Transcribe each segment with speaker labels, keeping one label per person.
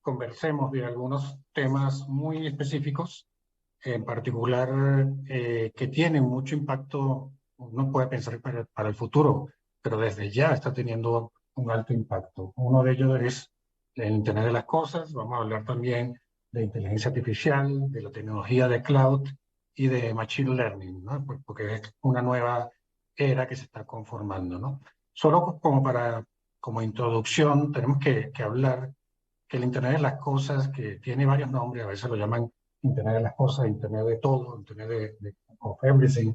Speaker 1: conversemos de algunos temas muy específicos, en particular que tienen mucho impacto. Uno puede pensar para el futuro, pero desde ya está teniendo un alto impacto. Uno de ellos es el Internet de las Cosas. Vamos a hablar también de inteligencia artificial, de la tecnología de cloud y de machine learning, ¿no? Porque es una nueva era que se está conformando, ¿no? Solo como introducción, tenemos que hablar que el Internet de las Cosas, que tiene varios nombres, a veces lo llaman Internet de las Cosas, Internet de todo, Internet of Everything,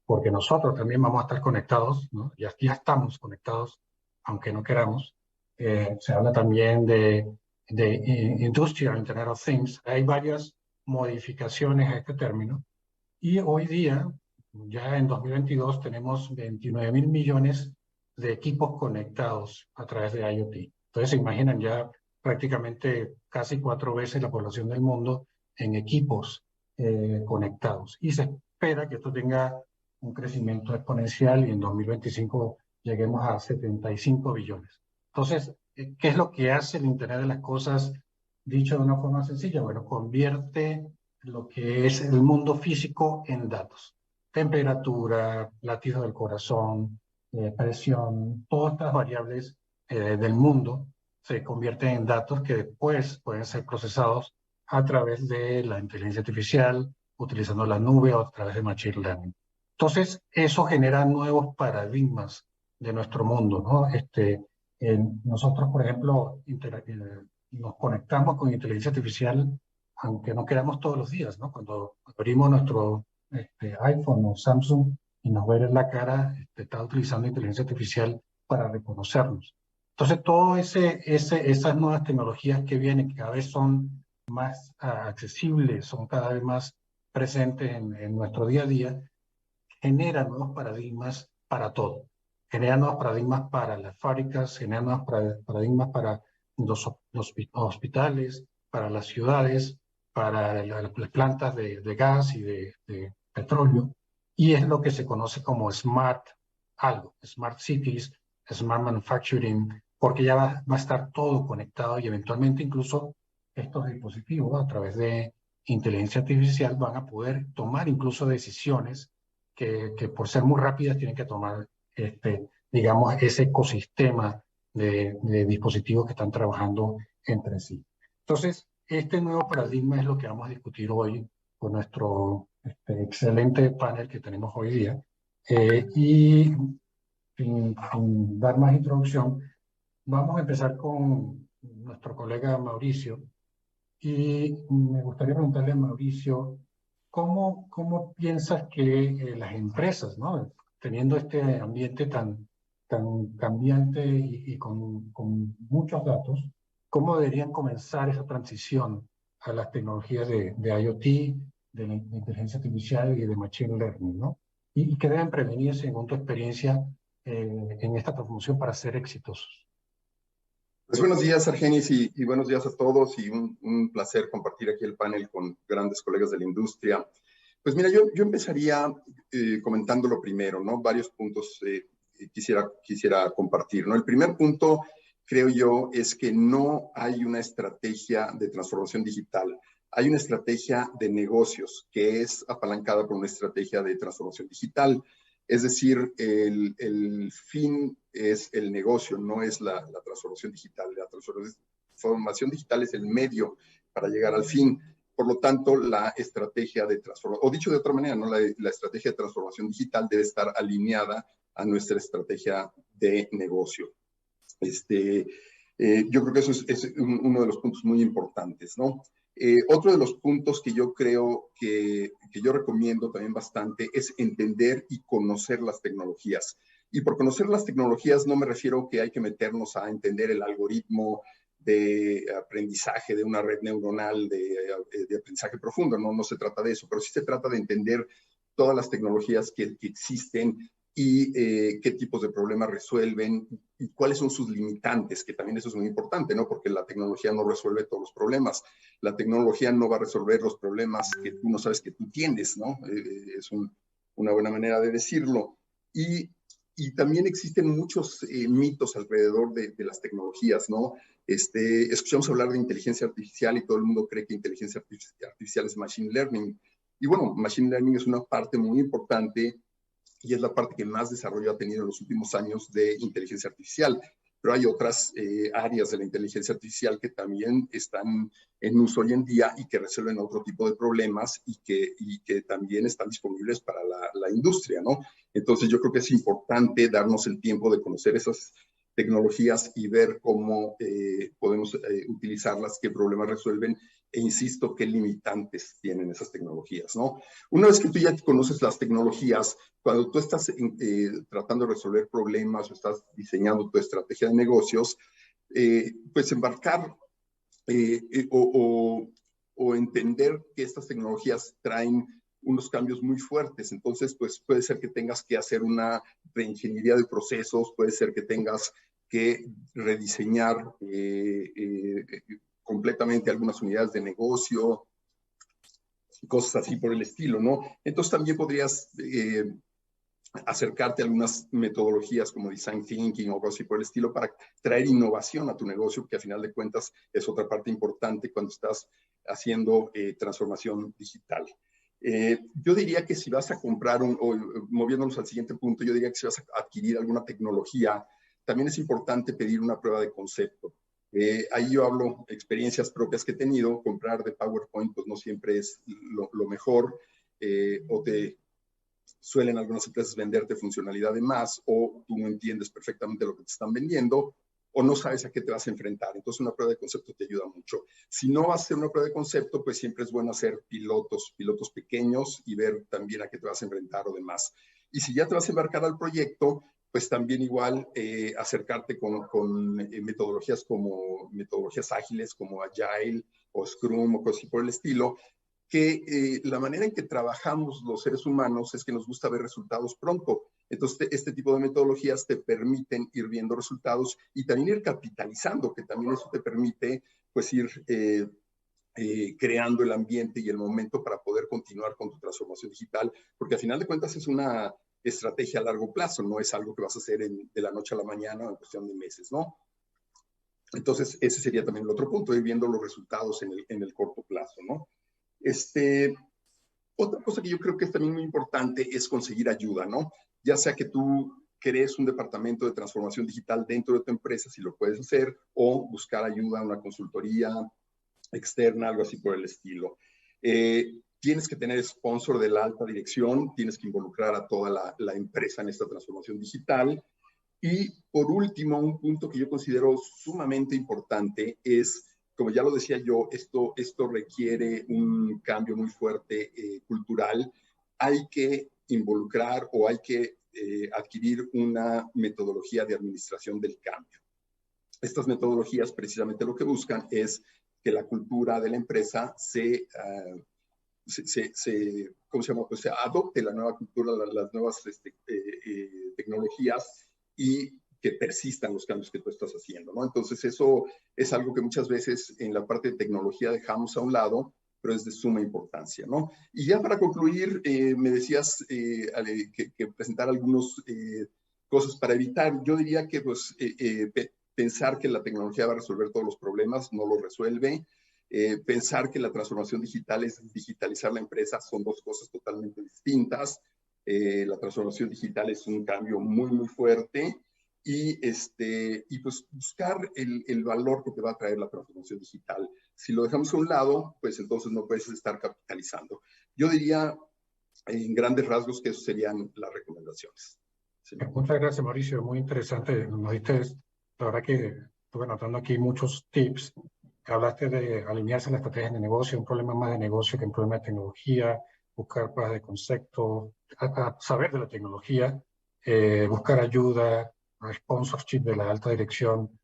Speaker 1: porque nosotros también vamos a estar conectados, ¿no? Ya estamos conectados, aunque no queramos. Se habla también de Industrial Internet of Things. Hay varias modificaciones a este término. Y hoy día, ya en 2022, tenemos 29.000 millones de equipos conectados a través de IoT. Entonces, se imaginan ya prácticamente casi 4 veces la población del mundo en equipos conectados. Y se espera que esto tenga un crecimiento exponencial y en 2025 lleguemos a 75 billones. Entonces, ¿qué es lo que hace el Internet de las Cosas? Dicho de una forma sencilla, bueno, convierte lo que es el mundo físico en datos. Temperatura, latido del corazón, presión, todas estas variables del mundo se convierten en datos que después pueden ser procesados a través de la inteligencia artificial, utilizando la nube o a través de machine learning. Entonces, eso genera nuevos paradigmas de nuestro mundo, ¿no? Nosotros, por ejemplo, nos conectamos con inteligencia artificial aunque no queramos todos los días, ¿no? Cuando abrimos nuestro iPhone o Samsung y nos ve en la cara, está utilizando inteligencia artificial para reconocernos. Entonces, esas nuevas tecnologías que vienen, que cada vez son más accesibles, son cada vez más presentes en nuestro día a día, generan nuevos paradigmas para todo. Generan nuevos paradigmas para las fábricas, generan nuevos paradigmas para los hospitales, para las ciudades, para las plantas de gas y de petróleo, y es lo que se conoce como smart cities, smart manufacturing, porque ya va a estar todo conectado y eventualmente incluso estos dispositivos a través de inteligencia artificial van a poder tomar incluso decisiones que por ser muy rápidas tienen que tomar, digamos, ese ecosistema de dispositivos que están trabajando entre sí. Entonces, este nuevo paradigma es lo que vamos a discutir hoy con nuestro excelente panel que tenemos hoy día. Y sin dar más introducción, vamos a empezar con nuestro colega Mauricio. Y me gustaría preguntarle a Mauricio, ¿cómo piensas que las empresas, ¿no? Teniendo este ambiente tan cambiante y con muchos datos, cómo deberían comenzar esa transición a las tecnologías de IoT, de la inteligencia artificial y de machine learning, ¿no? Y qué deben prevenir, según tu experiencia, en esta transformación para ser exitosos?
Speaker 2: Pues buenos días, Argenis, y buenos días a todos, y un placer compartir aquí el panel con grandes colegas de la industria. Pues mira, yo empezaría comentando lo primero, ¿no? Varios puntos quisiera compartir, ¿no? El primer punto, creo yo, es que no hay una estrategia de transformación digital. Hay una estrategia de negocios que es apalancada por una estrategia de transformación digital. Es decir, el fin es el negocio, no es la transformación digital. La transformación digital es el medio para llegar al fin. Por lo tanto, la estrategia de transformación, o dicho de otra manera, ¿no? La estrategia de transformación digital debe estar alineada a nuestra estrategia de negocio. Yo creo que eso es uno de los puntos muy importantes, ¿no? Otro de los puntos que yo creo que yo recomiendo también bastante es entender y conocer las tecnologías. Y por conocer las tecnologías no me refiero que hay que meternos a entender el algoritmo de aprendizaje de una red neuronal de aprendizaje profundo, no se trata de eso, pero sí se trata de entender todas las tecnologías que existen y qué tipos de problemas resuelven y cuáles son sus limitantes, que también eso es muy importante, ¿no? Porque la tecnología no resuelve todos los problemas. La tecnología no va a resolver los problemas que tú no sabes que tú tienes, ¿no? Es una buena manera de decirlo. Y Y también existen muchos mitos alrededor de las tecnologías, ¿no? Escuchamos hablar de inteligencia artificial y todo el mundo cree que inteligencia artificial es machine learning. Y bueno, machine learning es una parte muy importante y es la parte que más desarrollo ha tenido en los últimos años de inteligencia artificial. Pero hay otras áreas de la inteligencia artificial que también están en uso hoy en día y que resuelven otro tipo de problemas y que también están disponibles para la industria, ¿no? Entonces yo creo que es importante darnos el tiempo de conocer esas tecnologías y ver cómo podemos utilizarlas, qué problemas resuelven e insisto, qué limitantes tienen esas tecnologías, ¿no? Una vez que tú ya conoces las tecnologías, cuando tú estás tratando de resolver problemas o estás diseñando tu estrategia de negocios, pues embarcar o entender que estas tecnologías traen unos cambios muy fuertes. Entonces, pues puede ser que tengas que hacer una reingeniería de procesos, puede ser que tengas que rediseñar completamente algunas unidades de negocio, cosas así por el estilo, ¿no? Entonces también podrías acercarte a algunas metodologías como design thinking o algo así por el estilo para traer innovación a tu negocio, que a final de cuentas es otra parte importante cuando estás haciendo transformación digital. Yo diría que si vas a comprar, o moviéndonos al siguiente punto, yo diría que si vas a adquirir alguna tecnología, también es importante pedir una prueba de concepto. Ahí yo hablo experiencias propias que he tenido. Comprar de PowerPoint pues no siempre es lo mejor, o te suelen algunas empresas venderte funcionalidad de más, o tú no entiendes perfectamente lo que te están vendiendo, o no sabes a qué te vas a enfrentar. Entonces una prueba de concepto te ayuda mucho. Si no vas a hacer una prueba de concepto, pues siempre es bueno hacer pilotos pequeños y ver también a qué te vas a enfrentar o demás. Y si ya te vas a embarcar al proyecto, pues también igual acercarte con metodologías como metodologías ágiles como Agile o Scrum o cosas así por el estilo, que la manera en que trabajamos los seres humanos es que nos gusta ver resultados pronto. Entonces, este tipo de metodologías te permiten ir viendo resultados y también ir capitalizando, que también eso te permite pues ir creando el ambiente y el momento para poder continuar con tu transformación digital, porque al final de cuentas es una estrategia a largo plazo, no es algo que vas a hacer de la noche a la mañana en cuestión de meses, ¿no? Entonces, ese sería también el otro punto, ir viendo los resultados en el corto plazo, ¿no? Otra cosa que yo creo que es también muy importante es conseguir ayuda, ¿no? Ya sea que tú crees un departamento de transformación digital dentro de tu empresa, si lo puedes hacer, o buscar ayuda a una consultoría externa, algo así por el estilo. Tienes que tener sponsor de la alta dirección, tienes que involucrar a toda la empresa en esta transformación digital. Y por último, un punto que yo considero sumamente importante es, como ya lo decía yo, esto requiere un cambio muy fuerte cultural. Hay que involucrar o hay que adquirir una metodología de administración del cambio. Estas metodologías precisamente lo que buscan es que la cultura de la empresa ¿cómo se llama? Pues se adopte la nueva cultura, las nuevas tecnologías y que persistan los cambios que tú estás haciendo, ¿no? Entonces eso es algo que muchas veces en la parte de tecnología dejamos a un lado, pero es de suma importancia, ¿no? Y ya para concluir, me decías que presentar algunas cosas para evitar. Yo diría que pues, pensar que la tecnología va a resolver todos los problemas no lo resuelve. Pensar que la transformación digital es digitalizar la empresa son dos cosas totalmente distintas. La transformación digital es un cambio muy, muy fuerte y pues buscar el valor que te va a traer la transformación digital. Si lo dejamos a un lado, pues entonces no puedes estar capitalizando. Yo diría en grandes rasgos que esas serían las recomendaciones.
Speaker 1: Sí. Muchas gracias, Mauricio. Muy interesante. Nos diste, la verdad que estuve anotando aquí muchos tips. Hablaste de alinearse a la estrategia de negocio, un problema más de negocio que un problema de tecnología, buscar pruebas de concepto, a saber de la tecnología, buscar ayuda, sponsorship de la alta dirección,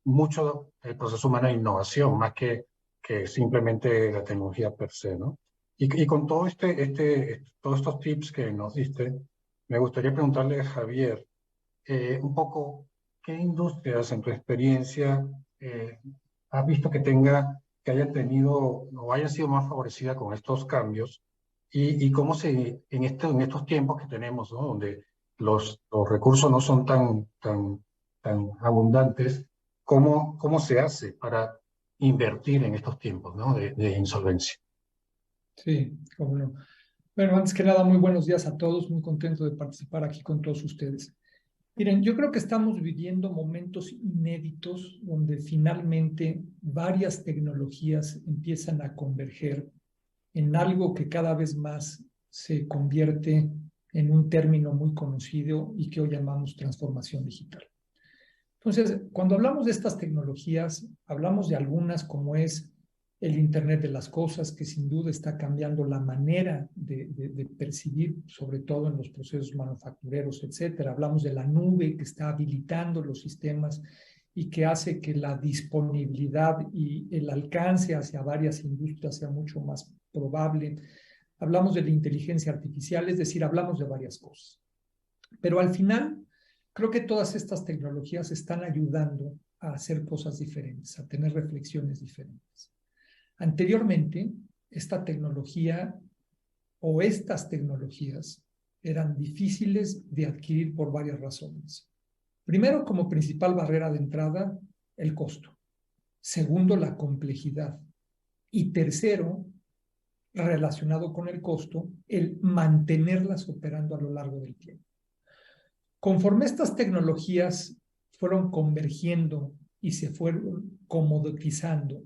Speaker 1: mucho el proceso humano de innovación, más que simplemente la tecnología per se, ¿no? Y con todo todos estos tips que nos diste, me gustaría preguntarle a Javier un poco, ¿qué industrias en tu experiencia has visto que haya tenido o haya sido más favorecida con estos cambios? Y cómo en estos tiempos que tenemos, ¿no? Donde los recursos no son tan abundantes, ¿cómo se hace para invertir en estos tiempos, ¿no? de insolvencia?
Speaker 3: Sí, cómo no. Bueno, antes que nada, muy buenos días a todos. Muy contento de participar aquí con todos ustedes. Miren, yo creo que estamos viviendo momentos inéditos donde finalmente varias tecnologías empiezan a converger en algo que cada vez más se convierte en un término muy conocido y que hoy llamamos transformación digital. Entonces, cuando hablamos de estas tecnologías, hablamos de algunas como es el Internet de las Cosas, que sin duda está cambiando la manera de percibir, sobre todo en los procesos manufactureros, etcétera. Hablamos de la nube, que está habilitando los sistemas y que hace que la disponibilidad y el alcance hacia varias industrias sea mucho más probable. Hablamos de la inteligencia artificial, es decir, hablamos de varias cosas. Pero al final, creo que todas estas tecnologías están ayudando a hacer cosas diferentes, a tener reflexiones diferentes. Anteriormente, esta tecnología o estas tecnologías eran difíciles de adquirir por varias razones. Primero, como principal barrera de entrada, el costo. Segundo, la complejidad. Y tercero, relacionado con el costo, el mantenerlas operando a lo largo del tiempo. Conforme estas tecnologías fueron convergiendo y se fueron comoditizando,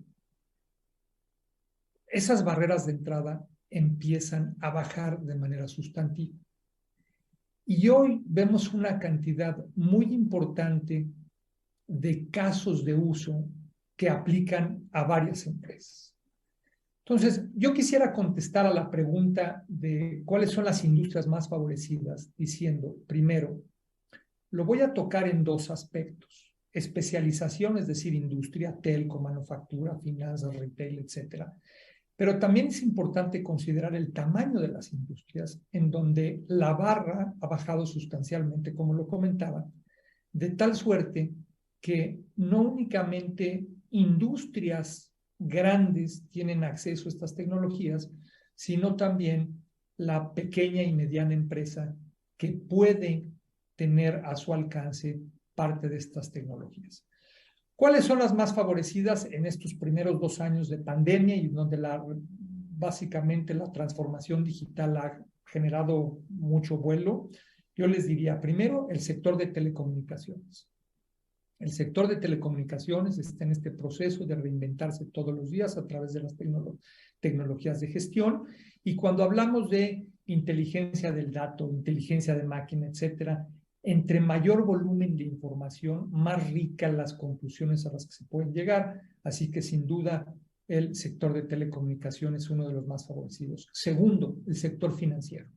Speaker 3: esas barreras de entrada empiezan a bajar de manera sustantiva. Y hoy vemos una cantidad muy importante de casos de uso que aplican a varias empresas. Entonces, yo quisiera contestar a la pregunta de cuáles son las industrias más favorecidas, diciendo, primero, lo voy a tocar en dos aspectos. Especialización, es decir, industria, telco, manufactura, finanzas, retail, etcétera. Pero también es importante considerar el tamaño de las industrias, en donde la barra ha bajado sustancialmente, como lo comentaba, de tal suerte que no únicamente industrias grandes tienen acceso a estas tecnologías, sino también la pequeña y mediana empresa que puede tener a su alcance parte de estas tecnologías. ¿Cuáles son las más favorecidas en estos primeros 2 años de pandemia y donde básicamente la transformación digital ha generado mucho vuelo? Yo les diría, primero, el sector de telecomunicaciones. El sector de telecomunicaciones está en este proceso de reinventarse todos los días a través de las tecnologías de gestión. Y cuando hablamos de inteligencia del dato, inteligencia de máquina, etcétera, entre mayor volumen de información, más ricas las conclusiones a las que se pueden llegar. Así que sin duda el sector de telecomunicaciones es uno de los más favorecidos. Segundo, el sector financiero.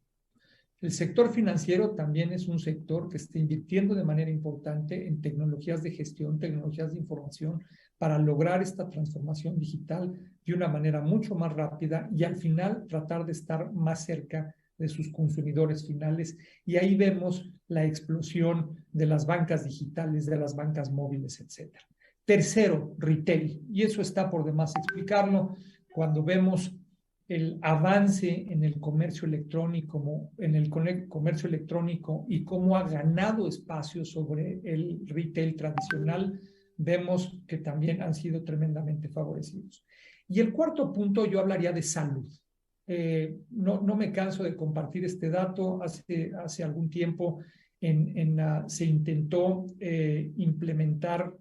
Speaker 3: El sector financiero también es un sector que está invirtiendo de manera importante en tecnologías de gestión, tecnologías de información, para lograr esta transformación digital de una manera mucho más rápida y al final tratar de estar más cerca de sus consumidores finales. Y ahí vemos la explosión de las bancas digitales, de las bancas móviles, etc. Tercero, retail. Y eso está por demás explicarlo. Cuando vemos el avance en el comercio electrónico, y cómo ha ganado espacio sobre el retail tradicional, vemos que también han sido tremendamente favorecidos. Y el cuarto punto, yo hablaría de salud. No me canso de compartir este dato. Hace algún tiempo se intentó implementar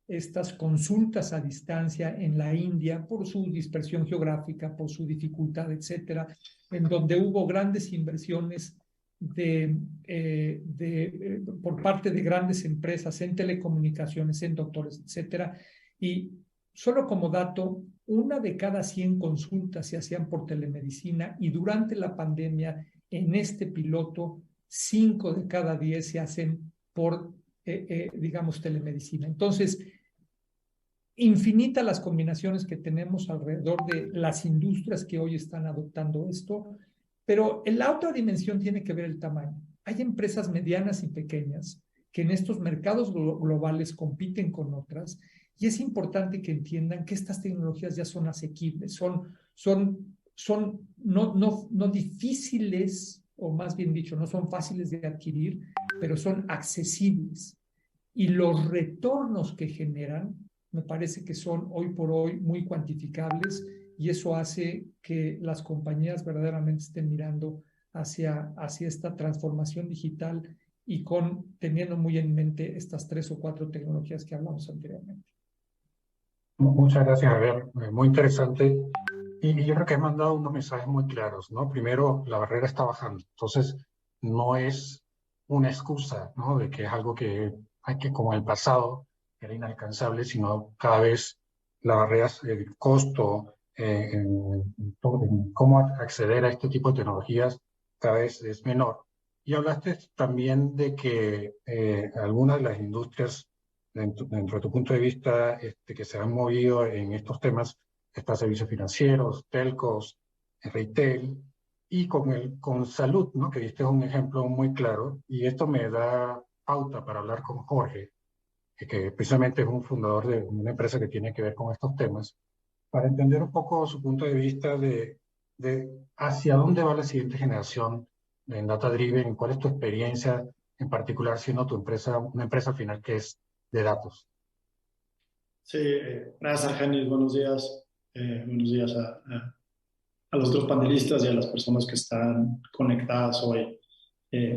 Speaker 3: estas consultas a distancia en la India por su dispersión geográfica, por su dificultad, etcétera, en donde hubo grandes inversiones por parte de grandes empresas en telecomunicaciones, en doctores, etcétera. Y solo como dato, 1 de cada 100 consultas se hacían por telemedicina y durante la pandemia, en este piloto, 5 de cada 10 se hacen por digamos, telemedicina. Entonces, infinitas las combinaciones que tenemos alrededor de las industrias que hoy están adoptando esto, pero en la otra dimensión tiene que ver el tamaño. Hay empresas medianas y pequeñas que en estos mercados globales compiten con otras y es importante que entiendan que estas tecnologías ya son asequibles, son no difíciles o más bien dicho, no son fáciles de adquirir, pero son accesibles. Y los retornos que generan, me parece que son hoy por hoy muy cuantificables, y eso hace que las compañías verdaderamente estén mirando hacia esta transformación digital y teniendo muy en mente estas 3 o 4 tecnologías que hablamos anteriormente.
Speaker 1: Muchas gracias, Javier. Muy interesante. Y yo creo que has mandado unos mensajes muy claros, ¿no? Primero, la barrera está bajando. Entonces, no es una excusa, ¿no? De que es algo que hay que, como en el pasado, era inalcanzable, sino cada vez la barrera, el costo, en cómo acceder a este tipo de tecnologías cada vez es menor. Y hablaste también de que algunas de las industrias, dentro de tu punto de vista, que se han movido en estos temas, está servicios financieros, telcos, retail, y con salud, ¿no? Que este es un ejemplo muy claro, y esto me da pauta para hablar con Jorge, que precisamente es un fundador de una empresa que tiene que ver con estos temas, para entender un poco su punto de vista de hacia dónde va la siguiente generación en Data Driven, cuál es tu experiencia, en particular siendo tu empresa, una empresa al final que es de datos.
Speaker 4: Sí, gracias, Argenis. Buenos días a los otros panelistas y a las personas que están conectadas hoy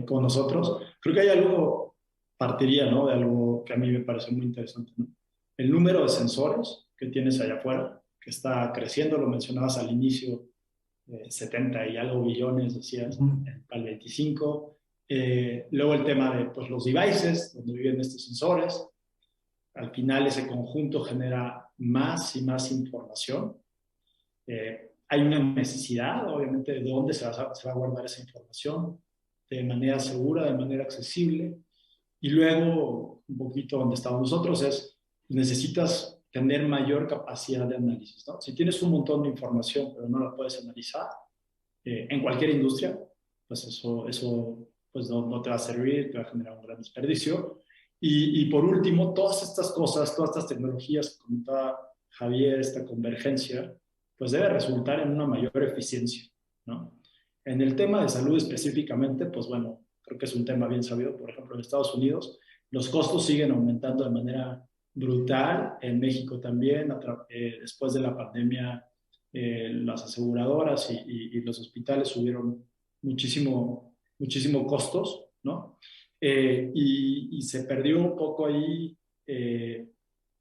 Speaker 4: con nosotros. Creo que hay algo, partiría, ¿no? De algo que a mí me parece muy interesante, ¿no? El número de sensores que tienes allá afuera, que está creciendo, lo mencionabas al inicio, 70 y algo billones, decías, para el 25. Luego el tema de pues, los devices, donde viven estos sensores. Al final ese conjunto genera más y más información. Hay una necesidad, obviamente, de dónde se va a guardar esa información, de manera segura, de manera accesible. Y luego, un poquito donde estamos nosotros, es necesitas tener mayor capacidad de análisis, ¿no? Si tienes un montón de información, pero no la puedes analizar, en cualquier industria, pues eso pues no te va a servir, te va a generar un gran desperdicio. Y por último, todas estas cosas, todas estas tecnologías que comentaba Javier, esta convergencia, pues debe resultar en una mayor eficiencia, ¿no? En el tema de salud específicamente, pues bueno, creo que es un tema bien sabido. Por ejemplo, en Estados Unidos, los costos siguen aumentando de manera brutal. En México también, después de la pandemia, las aseguradoras y los hospitales subieron muchísimo costos, ¿no? Y se perdió un poco ahí el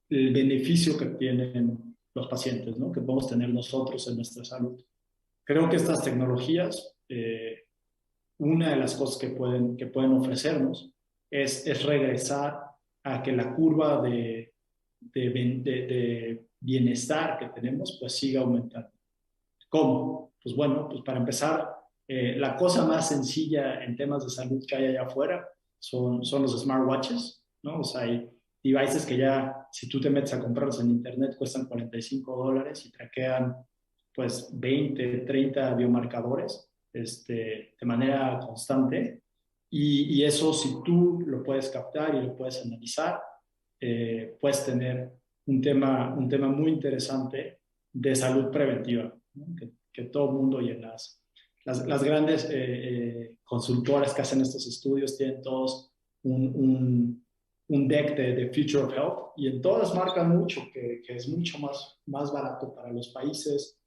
Speaker 4: beneficio que tienen los pacientes, ¿no? Que podemos tener nosotros en nuestra salud. Creo que estas tecnologías, una de las cosas que pueden ofrecernos es regresar a que la curva de bienestar que tenemos pues siga aumentando. ¿Cómo? Pues bueno, pues para empezar, la cosa más sencilla en temas de salud que hay allá afuera son los smartwatches, ¿no? O sea, hay devices que ya, si tú te metes a comprarlos en internet, cuestan $45 y traquean pues 20, 30 biomarcadores de manera constante. Y eso, si tú lo puedes captar y lo puedes analizar, puedes tener un tema muy interesante de salud preventiva, ¿no? Que todo el mundo y en las grandes consultoras que hacen estos estudios tienen todos un deck de Future of Health, y en todas marcan mucho que es mucho más barato para los países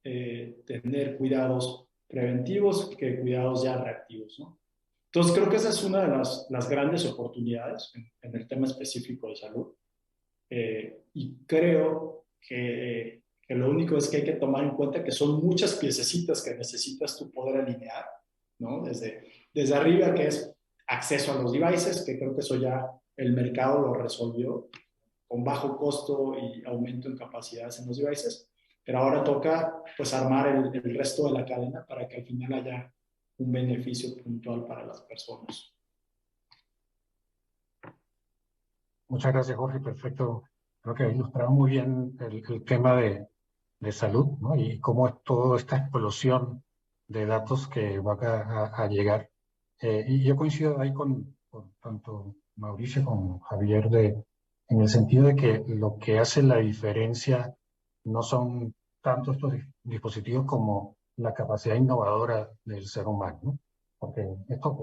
Speaker 4: tener cuidados preventivos que cuidados ya reactivos, ¿no? Entonces creo que esa es una de las grandes oportunidades en el tema específico de salud. Y creo que lo único es que hay que tomar en cuenta que son muchas piececitas que necesitas tú poder alinear, ¿no? Desde arriba, que es acceso a los devices, que creo que eso ya el mercado lo resolvió con bajo costo y aumento en capacidades en los devices, pero ahora toca pues armar el resto de la cadena para que al final haya un beneficio puntual para las personas.
Speaker 1: Muchas gracias, Jorge. Perfecto. Creo que ha ilustrado muy bien el tema de salud, ¿no? Y cómo es toda esta explosión de datos que va a llegar. Y yo coincido ahí con tanto Mauricio como Javier en el sentido de que lo que hace la diferencia no son tanto estos dispositivos como la capacidad innovadora del ser humano, ¿no? porque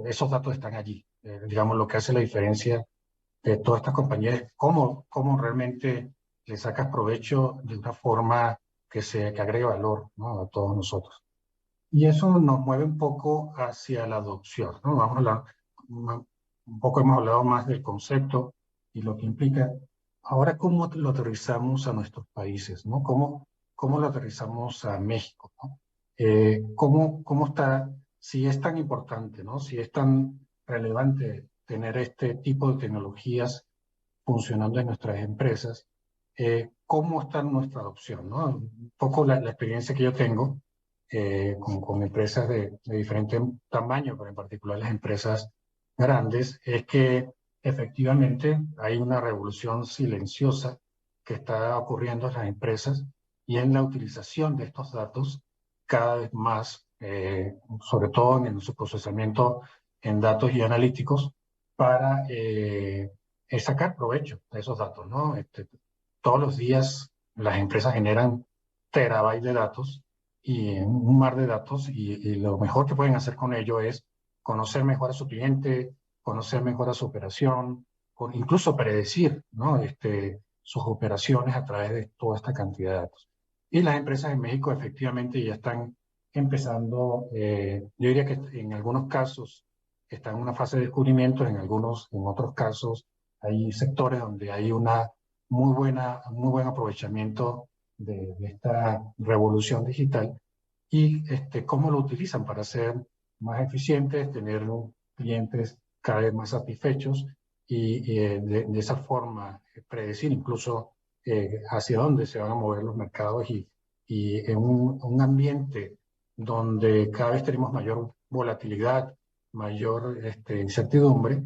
Speaker 1: esos datos están allí. Digamos, lo que hace la diferencia de todas estas compañías es cómo realmente le sacas provecho de una forma que agregue valor, ¿no?, a todos nosotros. Y eso nos mueve un poco hacia la adopción, ¿no? Vamos a hablar, un poco hemos hablado más del concepto y lo que implica. Ahora, ¿cómo lo aterrizamos a nuestros países, ¿no? ¿Cómo lo aterrizamos a México, ¿no? ¿Cómo está, si es tan importante, ¿no? Si es tan relevante tener este tipo de tecnologías funcionando en nuestras empresas, ¿cómo está nuestra adopción, ¿no? Un poco la experiencia que yo tengo con empresas de diferente tamaño, pero en particular las empresas grandes, es que efectivamente hay una revolución silenciosa que está ocurriendo en las empresas y en la utilización de estos datos cada vez más, sobre todo en su procesamiento en datos y analíticos, para sacar provecho de esos datos, ¿no? Todos los días las empresas generan terabytes de datos y un mar de datos y lo mejor que pueden hacer con ello es conocer mejor a su cliente, conocer mejor a su operación, incluso predecir, ¿no?, sus operaciones a través de toda esta cantidad de datos. Y las empresas en México efectivamente ya están empezando, yo diría que en algunos casos están en una fase de descubrimiento, en otros casos hay sectores donde hay una muy buen aprovechamiento de esta revolución digital y cómo lo utilizan para ser más eficientes, tener clientes cada vez más satisfechos y de esa forma predecir incluso hacia dónde se van a mover los mercados y en un ambiente donde cada vez tenemos mayor volatilidad, mayor incertidumbre,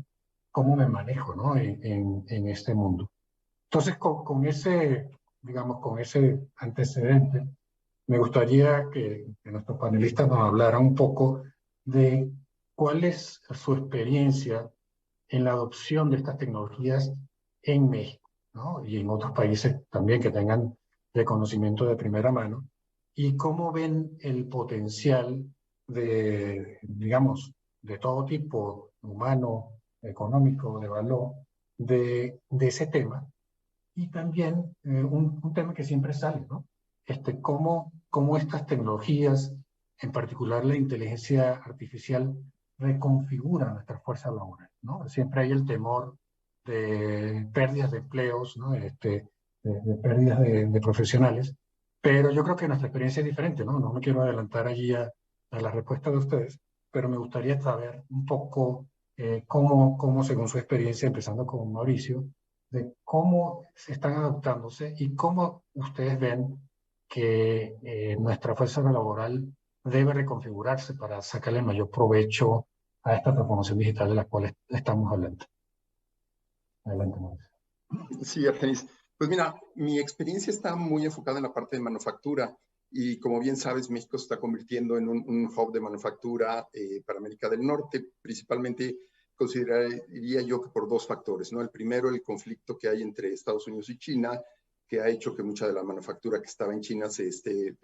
Speaker 1: cómo me manejo, ¿no?, en este mundo. Entonces, digamos, con ese antecedente, me gustaría que nuestros panelistas nos hablaran un poco de cuál es su experiencia en la adopción de estas tecnologías en México, ¿no?, y en otros países también que tengan reconocimiento de primera mano, y cómo ven el potencial digamos, de todo tipo, humano, económico, de valor, de ese tema. Y también un tema que siempre sale, ¿no? Cómo estas tecnologías, en particular la inteligencia artificial, reconfiguran nuestra fuerza laboral, ¿no? Siempre hay el temor de pérdidas de empleos, ¿no? De pérdidas de profesionales, pero yo creo que nuestra experiencia es diferente, ¿no? No me quiero adelantar allí a la respuesta de ustedes, pero me gustaría saber un poco cómo, según su experiencia, empezando con Mauricio, de cómo se están adaptándose y cómo ustedes ven que nuestra fuerza laboral debe reconfigurarse para sacarle el mayor provecho a esta transformación digital de la cual estamos hablando. Adelante, Mauricio.
Speaker 2: Sí, Argenis. Pues mira, mi experiencia está muy enfocada en la parte de manufactura y como bien sabes, México se está convirtiendo en un hub de manufactura para América del Norte, principalmente consideraría yo que por dos factores, ¿no? El primero, el conflicto que hay entre Estados Unidos y China, que ha hecho que mucha de la manufactura que estaba en China se esté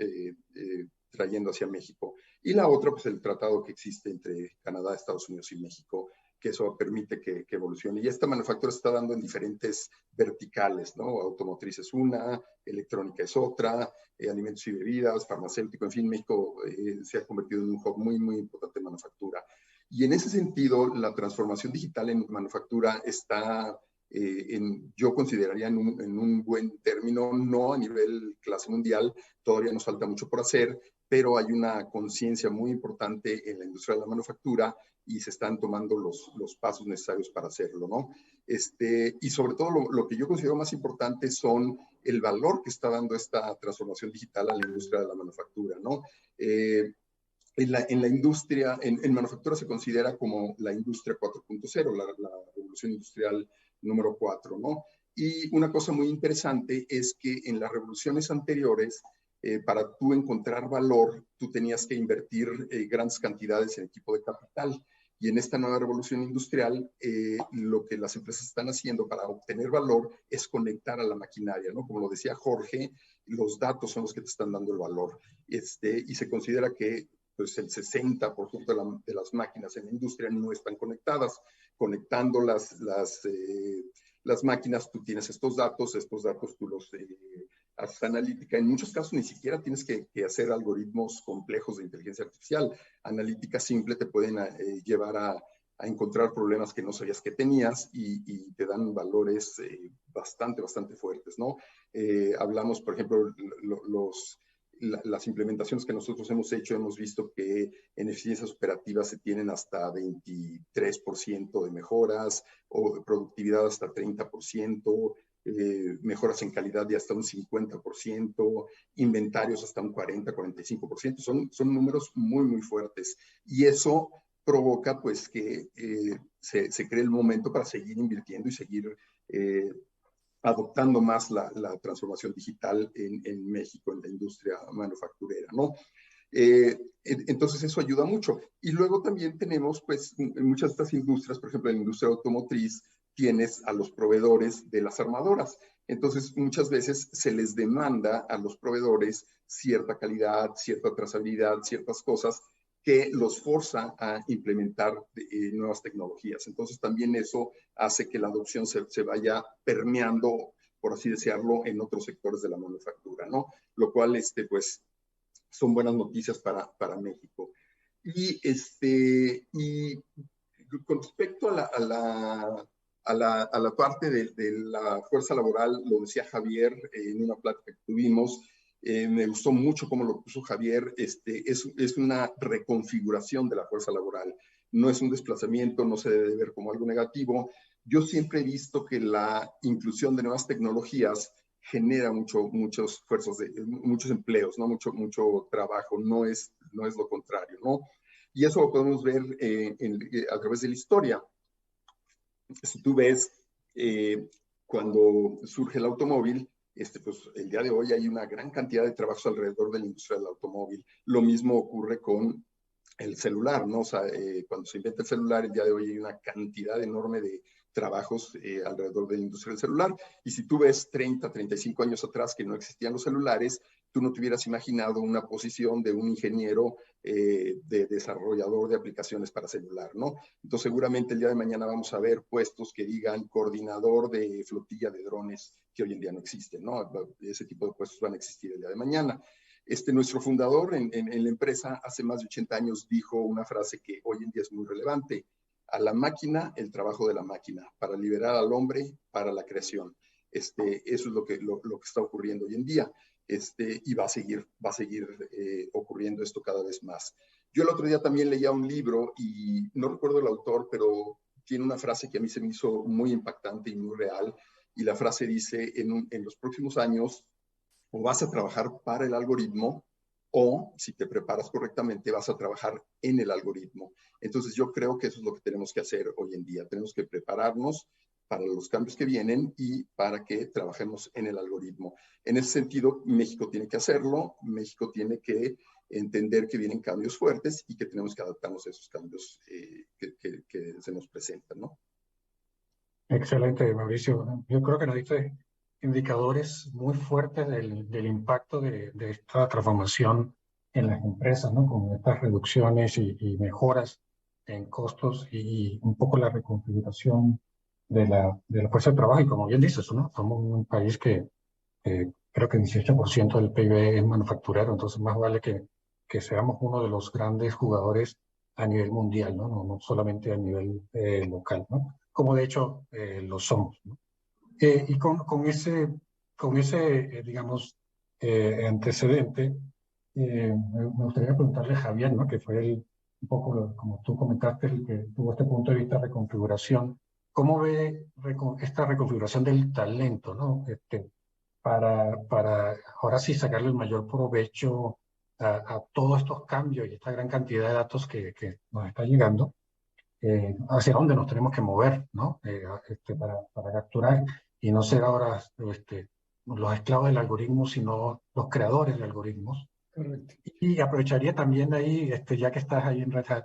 Speaker 2: trayendo hacia México. Y la otra, pues el tratado que existe entre Canadá, Estados Unidos y México, que eso permite que evolucione. Y esta manufactura se está dando en diferentes verticales, ¿no? Automotriz es una, electrónica es otra, alimentos y bebidas, farmacéutico, en fin, México se ha convertido en un hub muy, muy importante en manufactura. Y en ese sentido, la transformación digital en manufactura está, yo consideraría en un buen término, no a nivel clase mundial, todavía nos falta mucho por hacer, pero hay una conciencia muy importante en la industria de la manufactura y se están tomando los pasos necesarios para hacerlo, ¿no? Y sobre todo lo que yo considero más importante son el valor que está dando esta transformación digital a la industria de la manufactura, ¿no? En la industria, en manufactura se considera como la industria 4.0, la revolución industrial número 4, ¿no? Y una cosa muy interesante es que en las revoluciones anteriores, para tú encontrar valor, tú tenías que invertir grandes cantidades en equipo de capital. Y en esta nueva revolución industrial, lo que las empresas están haciendo para obtener valor es conectar a la maquinaria, ¿no? Como lo decía Jorge, los datos son los que te están dando el valor. Y se considera que Entonces, el 60% de las máquinas en la industria no están conectadas. Conectando las máquinas, tú tienes estos datos tú los haces analítica. En muchos casos ni siquiera tienes que hacer algoritmos complejos de inteligencia artificial. Analítica simple te pueden llevar a encontrar problemas que no sabías que tenías y te dan valores bastante fuertes, ¿no? Hablamos, por ejemplo, las implementaciones que nosotros hemos hecho, hemos visto que en eficiencias operativas se tienen hasta 23% de mejoras, o productividad hasta 30%, mejoras en calidad de hasta un 50%, inventarios hasta un 40-45%. Son números muy fuertes. Y eso provoca pues que se cree el momento para seguir invirtiendo y seguir adoptando más la transformación digital en México, en la industria manufacturera, ¿no? Entonces eso ayuda mucho. Y luego también tenemos, pues, en muchas de estas industrias, por ejemplo, en la industria automotriz, tienes a los proveedores de las armadoras. Entonces, muchas veces se les demanda a los proveedores cierta calidad, cierta trazabilidad, ciertas cosas que los forza a implementar nuevas tecnologías. Entonces, también eso hace que la adopción se vaya permeando, por así decirlo, en otros sectores de la manufactura, ¿no? Lo cual, pues, son buenas noticias para México. Y con respecto a la parte de la fuerza laboral, lo decía Javier en una plática que tuvimos. Me gustó mucho cómo lo puso Javier. Es una reconfiguración de la fuerza laboral. No es un desplazamiento, no se debe ver como algo negativo. Yo siempre he visto que la inclusión de nuevas tecnologías genera muchos empleos, ¿no? Mucho trabajo, no es lo contrario, ¿no? Y eso lo podemos ver a través de la historia. Si tú ves cuando surge el automóvil, pues el día de hoy hay una gran cantidad de trabajos alrededor de la industria del automóvil. Lo mismo ocurre con el celular, ¿no? O sea, cuando se inventa el celular, el día de hoy hay una cantidad enorme de trabajos alrededor de la industria del celular. Y si tú ves 30, 35 años atrás que no existían los celulares, tú no te hubieras imaginado una posición de un ingeniero de desarrollador de aplicaciones para celular, ¿no? Entonces, seguramente el día de mañana vamos a ver puestos que digan coordinador de flotilla de drones, que hoy en día no existen, ¿no? Ese tipo de puestos van a existir el día de mañana. Nuestro fundador en la empresa hace más de 80 años dijo una frase que hoy en día es muy relevante: a la máquina, el trabajo de la máquina, para liberar al hombre para la creación. Eso es lo que está ocurriendo hoy en día. Y va a seguir ocurriendo esto cada vez más. Yo el otro día también leía un libro y no recuerdo el autor, pero tiene una frase que a mí se me hizo muy impactante y muy real. Y la frase dice: en los próximos años, o vas a trabajar para el algoritmo, o si te preparas correctamente, vas a trabajar en el algoritmo. Entonces yo creo que eso es lo que tenemos que hacer hoy en día. Tenemos que prepararnos para los cambios que vienen y para que trabajemos en el algoritmo. En ese sentido, México tiene que hacerlo. México tiene que entender que vienen cambios fuertes y que tenemos que adaptarnos a esos cambios que se nos presentan, ¿no?
Speaker 1: Excelente, Mauricio. Yo creo que nos diste indicadores muy fuertes del impacto de esta transformación en las empresas, ¿no? Con estas reducciones y mejoras en costos y un poco la reconfiguración de la fuerza de trabajo. Y como bien dices, ¿no? Somos un país que creo que 18% del PIB es manufacturero, entonces más vale que seamos uno de los grandes jugadores a nivel mundial, ¿no? No solamente a nivel local, ¿no? Como de hecho lo somos, ¿no? Y con ese digamos, antecedente, me gustaría preguntarle a Javier, ¿no? Que fue un poco, como tú comentaste, el que tuvo este punto de vista de reconfiguración. ¿Cómo ve esta reconfiguración del talento, ¿no? Para ahora sí sacarle el mayor provecho a todos estos cambios y esta gran cantidad de datos que nos está llegando? Hacia dónde nos tenemos que mover, ¿no? Para capturar y no ser ahora los esclavos del algoritmo, sino los creadores de algoritmos.
Speaker 3: Correcto.
Speaker 1: Y aprovecharía también ahí, ya que estás ahí en Red Hat,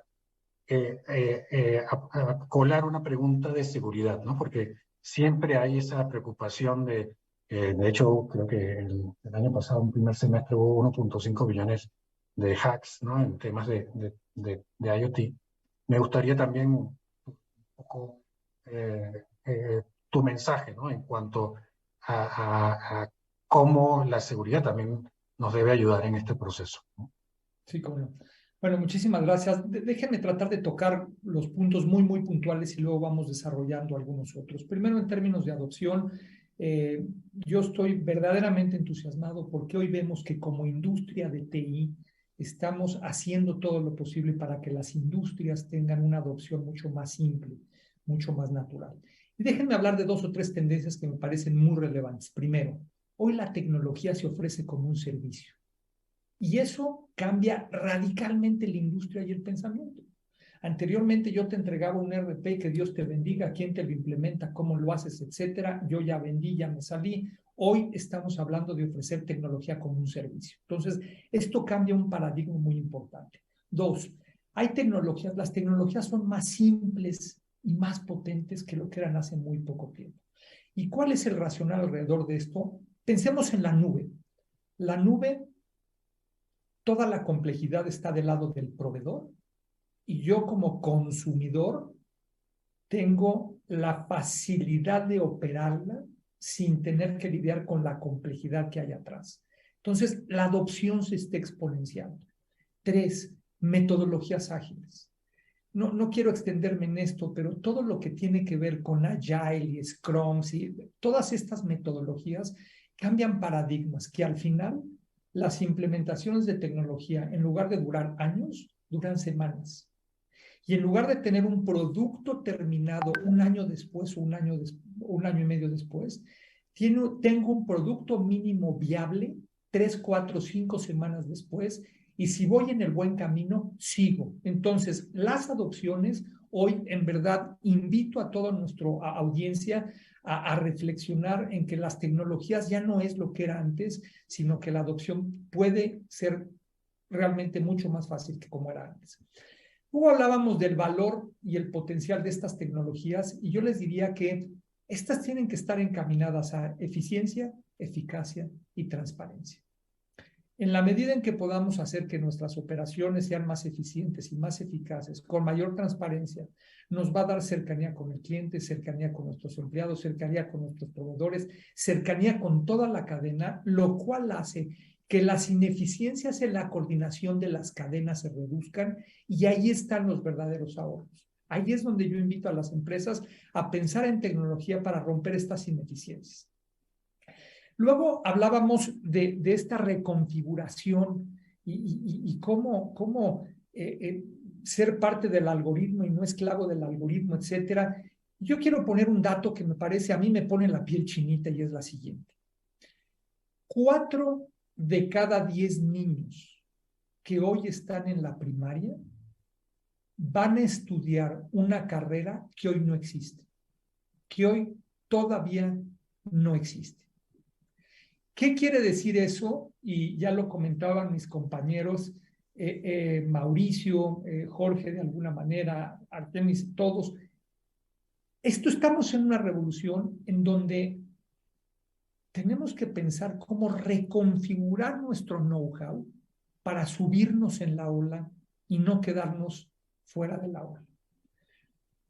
Speaker 1: a colar una pregunta de seguridad, ¿no? Porque siempre hay esa preocupación de hecho, creo que el año pasado, en primer semestre, hubo 1.5 billones de hacks, ¿no? En temas de IoT. Me gustaría también un poco tu mensaje, ¿no? En cuanto a cómo la seguridad también nos debe ayudar en este proceso, ¿no?
Speaker 3: Sí, cómo no. Bueno, muchísimas gracias. Déjenme tratar de tocar los puntos muy, muy puntuales y luego vamos desarrollando algunos otros. Primero, en términos de adopción, yo estoy verdaderamente entusiasmado porque hoy vemos que como industria de TI estamos haciendo todo lo posible para que las industrias tengan una adopción mucho más simple, mucho más natural. Y déjenme hablar de 2 o 3 tendencias que me parecen muy relevantes. Primero, hoy la tecnología se ofrece como un servicio. Y eso cambia radicalmente la industria y el pensamiento. Anteriormente yo te entregaba un RP, que Dios te bendiga, quién te lo implementa, cómo lo haces, etcétera. Yo ya vendí, ya me salí. Hoy estamos hablando de ofrecer tecnología como un servicio. Entonces, esto cambia un paradigma muy importante. 2, hay tecnologías, las tecnologías son más simples y más potentes que lo que eran hace muy poco tiempo. ¿Y cuál es el racional alrededor de esto? Pensemos en la nube. La nube, toda la complejidad está del lado del proveedor y yo como consumidor tengo la facilidad de operarla sin tener que lidiar con la complejidad que hay atrás. Entonces, la adopción se está exponenciando. 3, metodologías ágiles. No quiero extenderme en esto, pero todo lo que tiene que ver con Agile y Scrum, ¿sí? Todas estas metodologías cambian paradigmas que al final las implementaciones de tecnología, en lugar de durar años, duran semanas. Y en lugar de tener un producto terminado un año después o un año y medio después, tengo un producto mínimo viable 3, 4, 5 semanas después, y si voy en el buen camino, sigo. Entonces, las adopciones, hoy en verdad invito a toda nuestra audiencia a reflexionar en que las tecnologías ya no es lo que era antes, sino que la adopción puede ser realmente mucho más fácil que como era antes. Luego hablábamos del valor y el potencial de estas tecnologías y yo les diría que estas tienen que estar encaminadas a eficiencia, eficacia y transparencia. En la medida en que podamos hacer que nuestras operaciones sean más eficientes y más eficaces, con mayor transparencia, nos va a dar cercanía con el cliente, cercanía con nuestros empleados, cercanía con nuestros proveedores, cercanía con toda la cadena, lo cual hace que las ineficiencias en la coordinación de las cadenas se reduzcan y ahí están los verdaderos ahorros. Ahí es donde yo invito a las empresas a pensar en tecnología para romper estas ineficiencias. Luego hablábamos de esta reconfiguración y cómo ser parte del algoritmo y no esclavo del algoritmo, etcétera. Yo quiero poner un dato que me parece, a mí me pone la piel chinita y es la siguiente. 4 de cada 10 niños que hoy están en la primaria van a estudiar una carrera que hoy no existe, que hoy todavía no existe. ¿Qué quiere decir eso? Y ya lo comentaban mis compañeros, Mauricio, Jorge de alguna manera, Artemis, todos. Estamos en una revolución en donde tenemos que pensar cómo reconfigurar nuestro know-how para subirnos en la ola y no quedarnos fuera de la ola.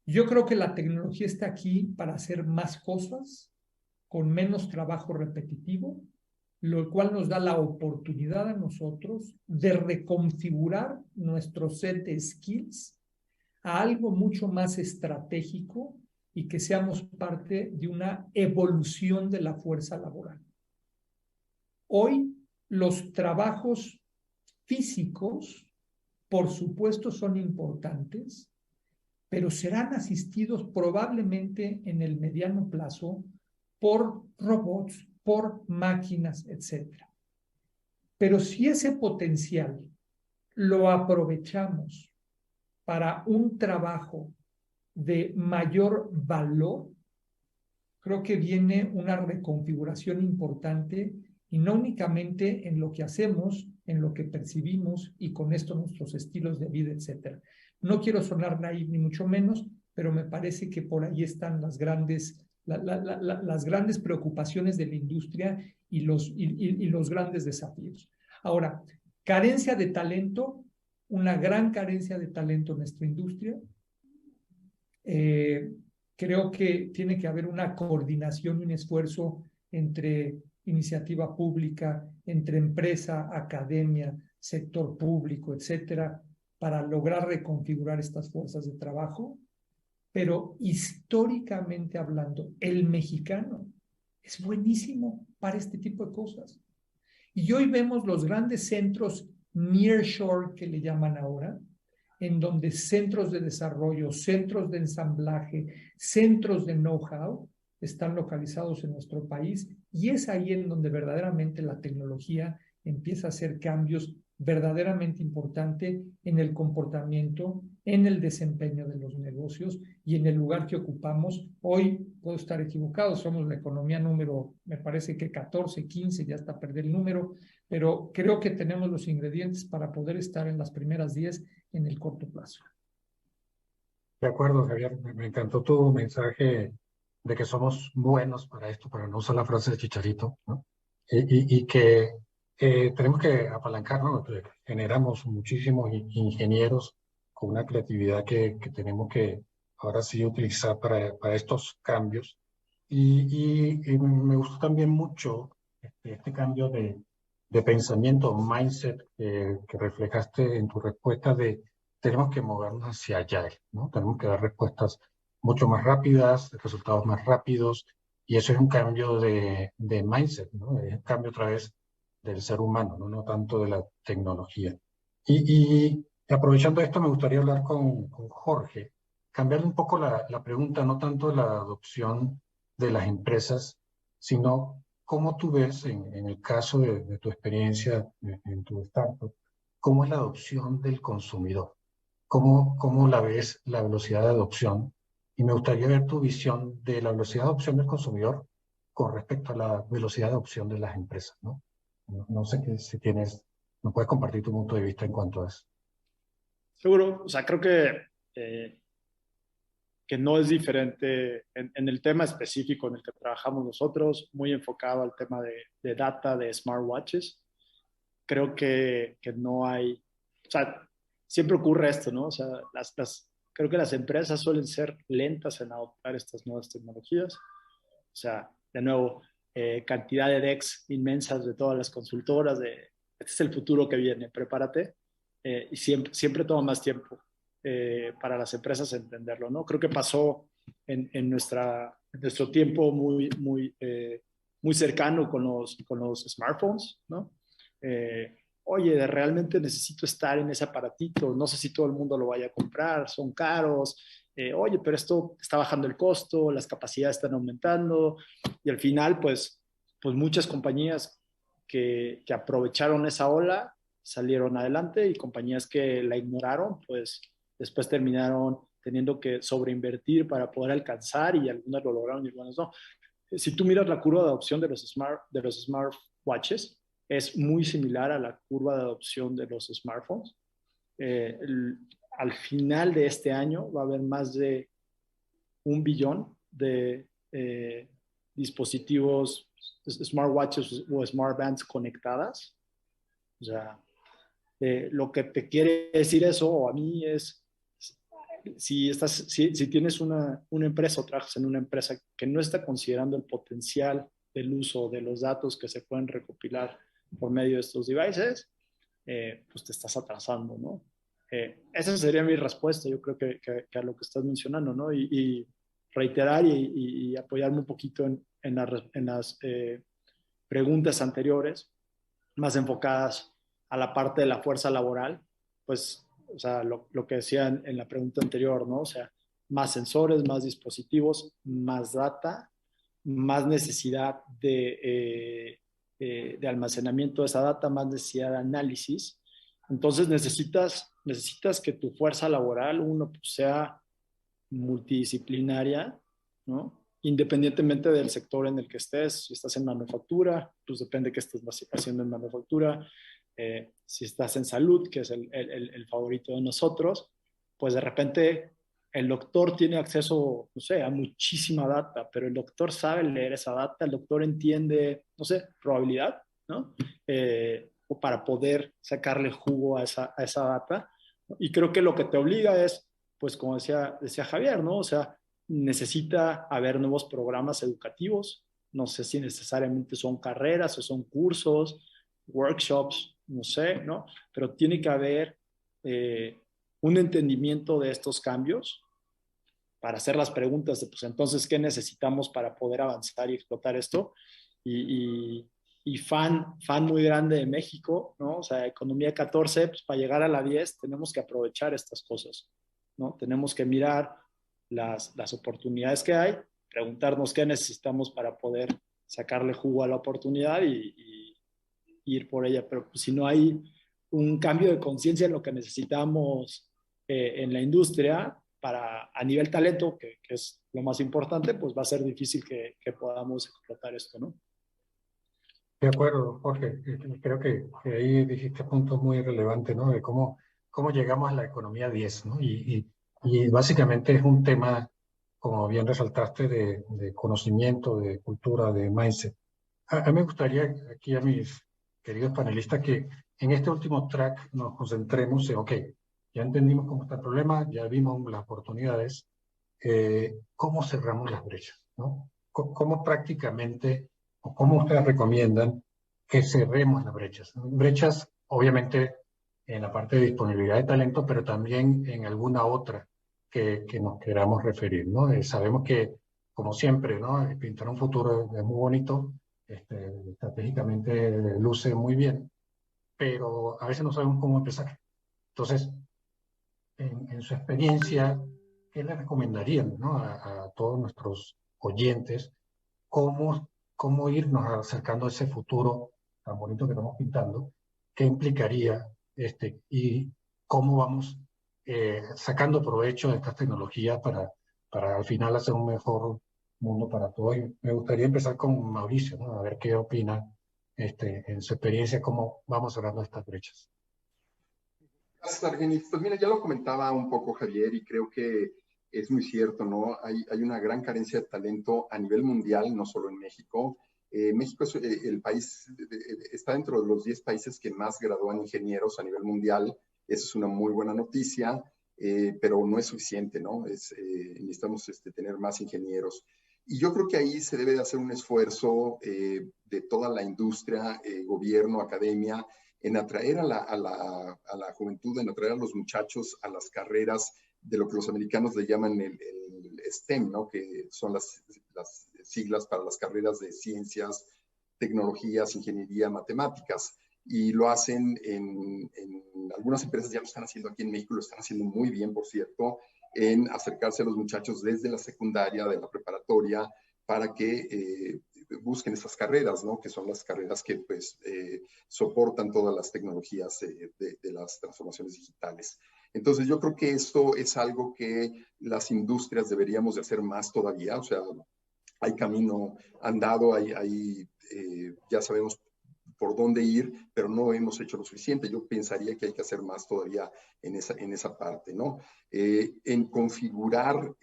Speaker 3: Yo creo que la tecnología está aquí para hacer más cosas con menos trabajo repetitivo, lo cual nos da la oportunidad a nosotros de reconfigurar nuestro set de skills a algo mucho más estratégico y que seamos parte de una evolución de la fuerza laboral. Hoy los trabajos físicos, por supuesto, son importantes, pero serán asistidos probablemente en el mediano plazo por robots, por máquinas, etc. Pero si ese potencial lo aprovechamos para un trabajo de mayor valor, creo que viene una reconfiguración importante y no únicamente en lo que hacemos, en lo que percibimos y con esto nuestros estilos de vida, etc. No quiero sonar naif ni mucho menos, pero me parece que por ahí están las grandes preocupaciones de la industria y los grandes desafíos. Ahora, Carencia de talento, una gran carencia de talento en nuestra industria. Creo que tiene que haber una coordinación y un esfuerzo entre iniciativa pública, entre empresa, academia, sector público, etcétera, para lograr reconfigurar estas fuerzas de trabajo. Pero históricamente hablando, el mexicano es buenísimo para este tipo de cosas. Y hoy vemos los grandes centros nearshore que le llaman ahora, en donde centros de desarrollo, centros de ensamblaje, centros de know-how están localizados en nuestro país, y es ahí en donde verdaderamente la tecnología empieza a hacer cambios verdaderamente importantes en el comportamiento, en el desempeño de los negocios y en el lugar que ocupamos. Hoy puedo estar equivocado, somos la economía número, me parece que 14, 15, ya hasta perder el número, pero creo que tenemos los ingredientes para poder estar en las primeras 10 en el corto plazo.
Speaker 1: De acuerdo, Javier. Me encantó tu mensaje de que somos buenos para esto, para no usar la frase de Chicharito, ¿no? Y que tenemos que apalancarnos, que generamos muchísimos ingenieros con una creatividad que tenemos que ahora sí utilizar para estos cambios. Y me gustó también mucho este cambio de pensamiento, mindset que reflejaste en tu respuesta de tenemos que movernos hacia allá, ¿no? Tenemos que dar respuestas mucho más rápidas, resultados más rápidos, y eso es un cambio de mindset, ¿no? Es un cambio otra vez del ser humano, ¿no? No tanto de la tecnología. Y aprovechando esto, me gustaría hablar con Jorge, cambiar un poco la pregunta, no tanto la adopción de las empresas, sino cómo tú ves en el caso de tu experiencia en tu startup, cómo es la adopción del consumidor, cómo la ves la velocidad de adopción, y me gustaría ver tu visión de la velocidad de adopción del consumidor con respecto a la velocidad de adopción de las empresas, ¿no? No sé si no puedes compartir tu punto de vista en cuanto a eso.
Speaker 4: Seguro, o sea, creo que no es diferente en el tema específico en el que trabajamos nosotros, muy enfocado al tema de data, de smartwatches. Creo que no hay, o sea, siempre ocurre esto, ¿no? O sea, creo que las empresas suelen ser lentas en adoptar estas nuevas tecnologías. O sea, de nuevo, cantidad de decks inmensas de todas las consultoras de este es el futuro que viene, prepárate. Y siempre toma más tiempo para las empresas entenderlo, ¿no? Creo que pasó en nuestro tiempo muy cercano con los smartphones, ¿no? Oye, realmente necesito estar en ese aparatito, no sé si todo el mundo lo vaya a comprar, son caros, oye, pero esto está bajando el costo, las capacidades están aumentando, y al final, pues muchas compañías que aprovecharon esa ola salieron adelante, y compañías que la ignoraron, pues después terminaron teniendo que sobreinvertir para poder alcanzar, y algunas lo lograron y algunas no. Si tú miras la curva de adopción de los smartwatches, es muy similar a la curva de adopción de los smartphones. Al final de este año va a haber más de 1 billón de dispositivos, smartwatches o smartbands conectadas. O sea, lo que te quiere decir eso a mí es, si tienes una empresa o trabajas en una empresa que no está considerando el potencial del uso de los datos que se pueden recopilar por medio de estos devices, pues te estás atrasando, ¿no? Esa sería mi respuesta, yo creo que a lo que estás mencionando, ¿no? Y reiterar y apoyarme un poquito en las preguntas anteriores, más enfocadas a la parte de la fuerza laboral, pues, o sea, lo que decía en la pregunta anterior, ¿no? O sea, más sensores, más dispositivos, más data, más necesidad de almacenamiento de esa data, más necesidad de análisis. Entonces necesitas que tu fuerza laboral, uno, pues, sea multidisciplinaria, ¿no? Independientemente del sector en el que estés. Si estás en manufactura, pues depende de qué estés haciendo en manufactura. Si estás en salud, que es el favorito de nosotros, pues de repente el doctor tiene acceso, no sé, a muchísima data, pero el doctor sabe leer esa data, el doctor entiende, no sé, probabilidad, ¿no? o para poder sacarle jugo a esa data. Y creo que lo que te obliga es, pues como decía Javier, ¿no? O sea, necesita haber nuevos programas educativos. No sé si necesariamente son carreras o son cursos, workshops, no sé, ¿no? Pero tiene que haber un entendimiento de estos cambios para hacer las preguntas de, pues entonces, ¿qué necesitamos para poder avanzar y explotar esto? Y fan muy grande de México, ¿no? O sea, economía 14, pues para llegar a la 10 tenemos que aprovechar estas cosas, ¿no? Tenemos que mirar las oportunidades que hay, preguntarnos qué necesitamos para poder sacarle jugo a la oportunidad y ir por ella. Pero pues, si no hay un cambio de conciencia en lo que necesitamos en la industria para a nivel talento, que es lo más importante, pues va a ser difícil que podamos explotar esto, ¿no?
Speaker 1: De acuerdo, Jorge. Creo que ahí dijiste puntos muy relevantes, ¿no? De cómo llegamos a la economía 10, ¿no? Y básicamente es un tema, como bien resaltaste, de conocimiento, de cultura, de mindset. A mí me gustaría aquí a mis queridos panelistas que en este último track nos concentremos en, ok, ya entendimos cómo está el problema, ya vimos las oportunidades, ¿cómo cerramos las brechas, ¿no? ¿Cómo prácticamente, o cómo ustedes recomiendan que cerremos las brechas? Brechas, obviamente, en la parte de disponibilidad de talento, pero también en alguna otra que nos queramos referir, ¿no? Sabemos que, como siempre, ¿no? Pintar un futuro es muy bonito, estratégicamente luce muy bien, pero a veces no sabemos cómo empezar. Entonces, en su experiencia, ¿qué le recomendarían, ¿no? a todos nuestros oyentes cómo irnos acercando a ese futuro tan bonito que estamos pintando? ¿Qué implicaría y cómo vamos sacando provecho de estas tecnologías para al final hacer un mejor mundo para todos? Y me gustaría empezar con Mauricio, ¿no? A ver qué opina en su experiencia, cómo vamos cerrando estas brechas.
Speaker 2: Gracias, Argenis. Pues mira, ya lo comentaba un poco Javier y creo que es muy cierto, ¿no? Hay una gran carencia de talento a nivel mundial, no solo en México. México es el país, está dentro de los 10 países que más gradúan ingenieros a nivel mundial. Eso es una muy buena noticia, pero no es suficiente, ¿no? Necesitamos tener más ingenieros. Y yo creo que ahí se debe de hacer un esfuerzo de toda la industria, gobierno, academia, en atraer a la juventud, en atraer a los muchachos a las carreras de lo que los americanos le llaman el STEM, ¿no? Que son las siglas para las carreras de ciencias, tecnologías, ingeniería, matemáticas. Y lo hacen en algunas empresas, ya lo están haciendo aquí en México, lo están haciendo muy bien, por cierto, en acercarse a los muchachos desde la secundaria, de la preparatoria, para que busquen estas carreras, ¿no? Que son las carreras que pues soportan todas las tecnologías de las transformaciones digitales. Entonces yo creo que esto es algo que las industrias deberíamos de hacer más todavía, o sea, hay camino andado, ya sabemos por dónde ir, pero no hemos hecho lo suficiente. Yo pensaría que hay que hacer más todavía en esa parte, ¿no? En configurar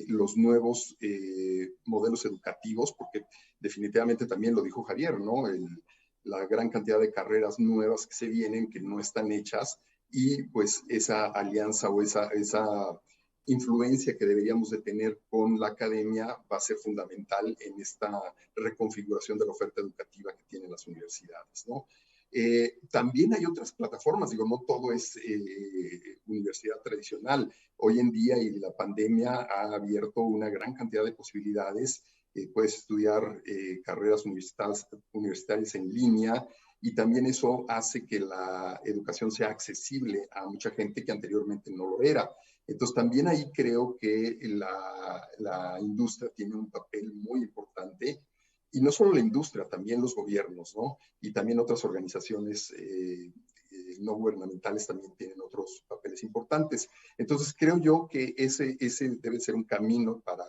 Speaker 2: los nuevos modelos educativos, porque definitivamente también lo dijo Javier, ¿no? La gran cantidad de carreras nuevas que se vienen, que no están hechas, y pues esa alianza o esa influencia que deberíamos de tener con la academia va a ser fundamental en esta reconfiguración de la oferta educativa que tienen las universidades, ¿no? También hay otras plataformas, digo, no todo es universidad tradicional. Hoy en día y la pandemia ha abierto una gran cantidad de posibilidades. Puedes estudiar carreras universitarias en línea y también eso hace que la educación sea accesible a mucha gente que anteriormente no lo era. Entonces también ahí creo que la industria tiene un papel muy importante, y no solo la industria, también los gobiernos, ¿no? Y también otras organizaciones no gubernamentales también tienen otros papeles importantes. Entonces creo yo que ese debe ser un camino para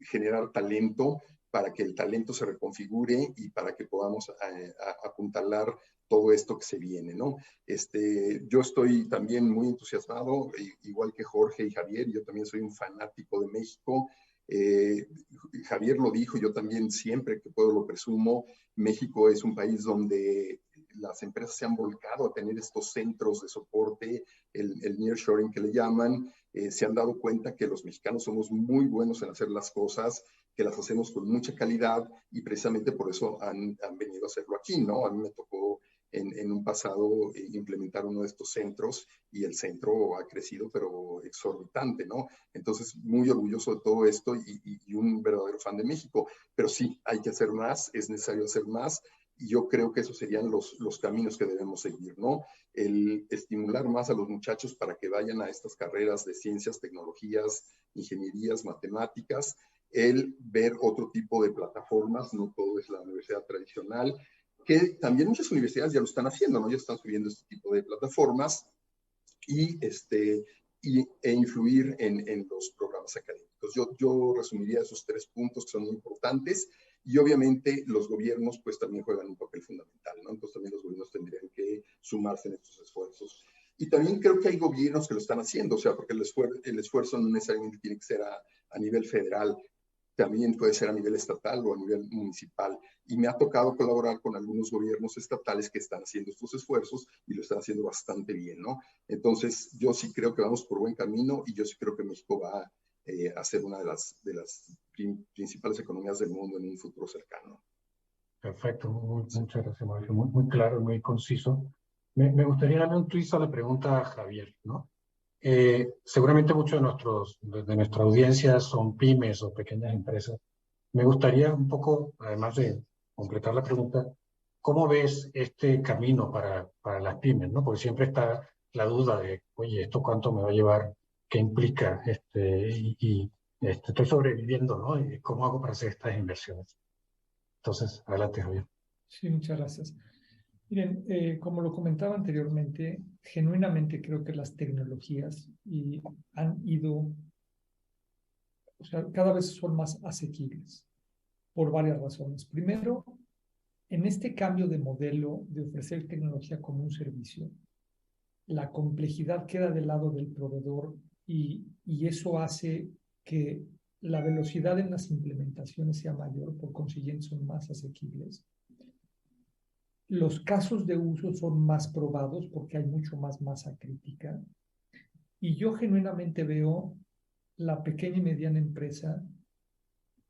Speaker 2: generar talento, para que el talento se reconfigure y para que podamos apuntalar todo esto que se viene, ¿no? Yo estoy también muy entusiasmado, igual que Jorge y Javier, yo también soy un fanático de México. Javier lo dijo, yo también siempre que puedo lo presumo. México es un país donde las empresas se han volcado a tener estos centros de soporte, el nearshoring que le llaman, se han dado cuenta que los mexicanos somos muy buenos en hacer las cosas, que las hacemos con mucha calidad y precisamente por eso han venido a hacerlo aquí, ¿no? A mí me tocó en un pasado implementar uno de estos centros y el centro ha crecido pero exorbitante, ¿no? Entonces, muy orgulloso de todo esto y un verdadero fan de México. Pero sí, hay que hacer más, es necesario hacer más y yo creo que esos serían los caminos que debemos seguir, ¿no? El estimular más a los muchachos para que vayan a estas carreras de ciencias, tecnologías, ingenierías, matemáticas, el ver otro tipo de plataformas, no todo es la universidad tradicional, que también muchas universidades ya lo están haciendo, ¿no? Ya están subiendo este tipo de plataformas e influir en los programas académicos. Yo resumiría esos 3 puntos que son muy importantes y obviamente los gobiernos pues también juegan un papel fundamental, ¿no? Entonces también los gobiernos tendrían que sumarse en estos esfuerzos. Y también creo que hay gobiernos que lo están haciendo, o sea, porque el esfuerzo no necesariamente tiene que ser a nivel federal, también puede ser a nivel estatal o a nivel municipal. Y me ha tocado colaborar con algunos gobiernos estatales que están haciendo estos esfuerzos y lo están haciendo bastante bien, ¿no? Entonces, yo sí creo que vamos por buen camino y yo sí creo que México va a ser una de las principales economías del mundo en un futuro cercano.
Speaker 1: Perfecto, muchas gracias, Mauricio. Muy claro, muy conciso. Me gustaría darle un twist a la pregunta a Javier, ¿no? Seguramente muchos de nuestra audiencia son pymes o pequeñas empresas. Me gustaría un poco, además de completar la pregunta, ¿cómo ves este camino para las pymes, ¿no? Porque siempre está la duda de, oye, ¿esto cuánto me va a llevar? ¿Qué implica? Estoy sobreviviendo, ¿no? ¿Y cómo hago para hacer estas inversiones? Entonces, adelante, Javier.
Speaker 3: Sí, muchas gracias. Miren, como lo comentaba anteriormente, genuinamente creo que las tecnologías han ido, o sea, cada vez son más asequibles por varias razones. Primero, en este cambio de modelo de ofrecer tecnología como un servicio, la complejidad queda del lado del proveedor y eso hace que la velocidad en las implementaciones sea mayor, por consiguiente son más asequibles. Los casos de uso son más probados porque hay mucho más masa crítica. Y yo genuinamente veo la pequeña y mediana empresa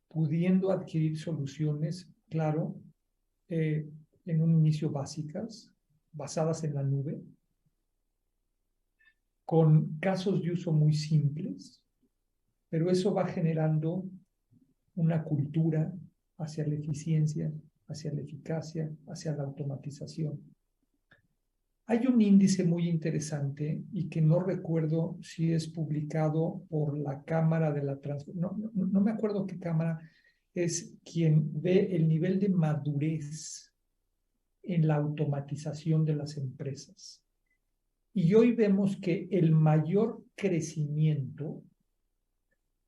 Speaker 3: pudiendo adquirir soluciones, claro, en un inicio básicas, basadas en la nube, con casos de uso muy simples, pero eso va generando una cultura hacia la eficiencia, hacia la eficacia, hacia la automatización. Hay un índice muy interesante y que no recuerdo si es publicado por la Cámara de la Transformación, no me acuerdo qué cámara es quien ve el nivel de madurez en la automatización de las empresas. Y hoy vemos que el mayor crecimiento